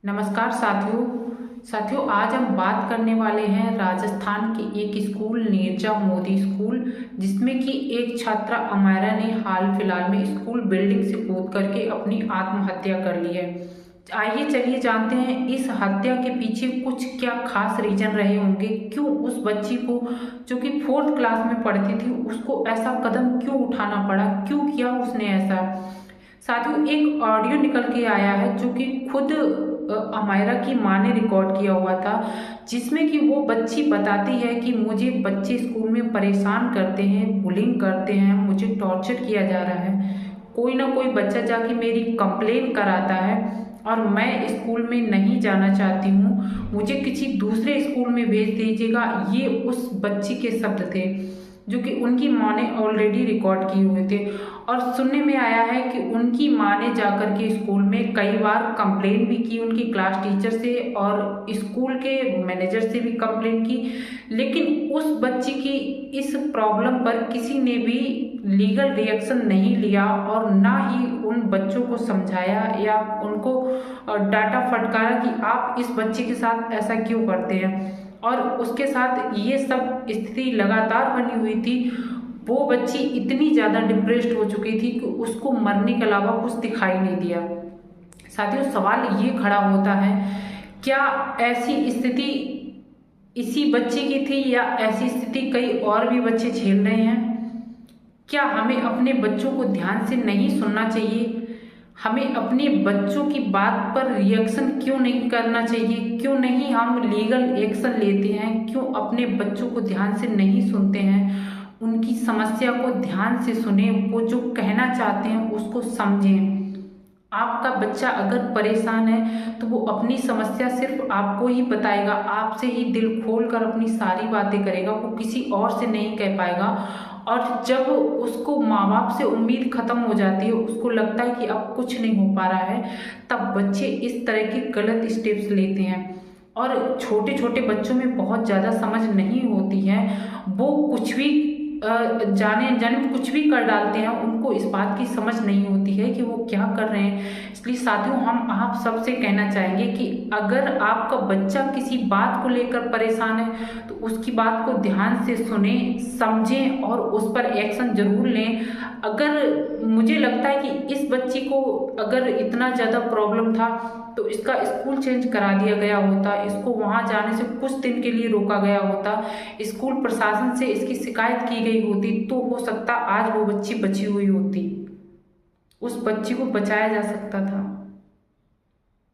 नमस्कार साथियों, आज हम बात करने वाले हैं राजस्थान के एक स्कूल नीरजा मोदी स्कूल, जिसमें कि एक छात्रा अमायरा ने हाल फिलहाल में स्कूल बिल्डिंग से कूद करके अपनी आत्महत्या कर ली है। आइए चलिए जानते हैं इस हत्या के पीछे कुछ क्या खास रीजन रहे होंगे, क्यों उस बच्ची को जो कि 4th क्लास में पढ़ती थी उसको ऐसा कदम क्यों उठाना पड़ा, क्यों किया उसने ऐसा। साथियों, एक ऑडियो निकल के आया है जो कि खुद अमायरा की माँ ने रिकॉर्ड किया हुआ था, जिसमें कि वो बच्ची बताती है कि मुझे बच्चे स्कूल में परेशान करते हैं, बुलिंग करते हैं, मुझे टॉर्चर किया जा रहा है, कोई ना कोई बच्चा जाके मेरी कंप्लेन कराता है और मैं स्कूल में नहीं जाना चाहती हूँ, मुझे किसी दूसरे स्कूल में भेज दीजिएगा। ये उस बच्ची के शब्द थे जो कि उनकी माँ ने ऑलरेडी रिकॉर्ड किए हुए थे। और सुनने में आया है कि उनकी माँ ने जाकर के स्कूल में कई बार कंप्लेन भी की उनकी क्लास टीचर से और स्कूल के मैनेजर से भी कंप्लेन की, लेकिन उस बच्ची की इस प्रॉब्लम पर किसी ने भी लीगल रिएक्शन नहीं लिया और ना ही उन बच्चों को समझाया या उनको डांटा फटकारा कि आप इस बच्चे के साथ ऐसा क्यों करते हैं। और उसके साथ ये सब स्थिति लगातार बनी हुई थी। वो बच्ची इतनी ज़्यादा डिप्रेस्ड हो चुकी थी कि उसको मरने के अलावा कुछ दिखाई नहीं दिया। साथियों, सवाल ये खड़ा होता है, क्या ऐसी स्थिति इसी बच्चे की थी या ऐसी स्थिति कई और भी बच्चे झेल रहे हैं? क्या हमें अपने बच्चों को ध्यान से नहीं सुनना चाहिए? हमें अपने बच्चों की बात पर रिएक्शन क्यों नहीं करना चाहिए? क्यों नहीं हम लीगल एक्शन लेते हैं? क्यों अपने बच्चों को ध्यान से नहीं सुनते हैं? उनकी समस्या को ध्यान से सुने, वो जो कहना चाहते हैं उसको समझें। आपका बच्चा अगर परेशान है तो वो अपनी समस्या सिर्फ आपको ही बताएगा, आपसे ही दिल खोल कर अपनी सारी बातें करेगा, वो किसी और से नहीं कह पाएगा। और जब उसको माँ बाप से उम्मीद खत्म हो जाती है, उसको लगता है कि अब कुछ नहीं हो पा रहा है, तब बच्चे इस तरह के गलत स्टेप्स लेते हैं। और छोटे छोटे बच्चों में बहुत ज़्यादा समझ नहीं होती है, वो कुछ भी जाने जाने कुछ भी कर डालते हैं, उनको इस बात की समझ नहीं होती है कि वो क्या कर रहे हैं। इसलिए साथियों, हम आप सबसे कहना चाहेंगे कि अगर आपका बच्चा किसी बात को लेकर परेशान है तो उसकी बात को ध्यान से सुने, समझें और उस पर एक्शन जरूर लें। अगर मुझे लगता है कि इस बच्ची को अगर इतना ज़्यादा प्रॉब्लम था तो इसका स्कूल चेंज करा दिया गया होता, इसको वहाँ जाने से कुछ दिन के लिए रोका गया होता, स्कूल प्रशासन से इसकी शिकायत की गई होती, तो हो सकता आज वो बच्ची बची हुई होती, उस बच्ची को बचाया जा सकता था।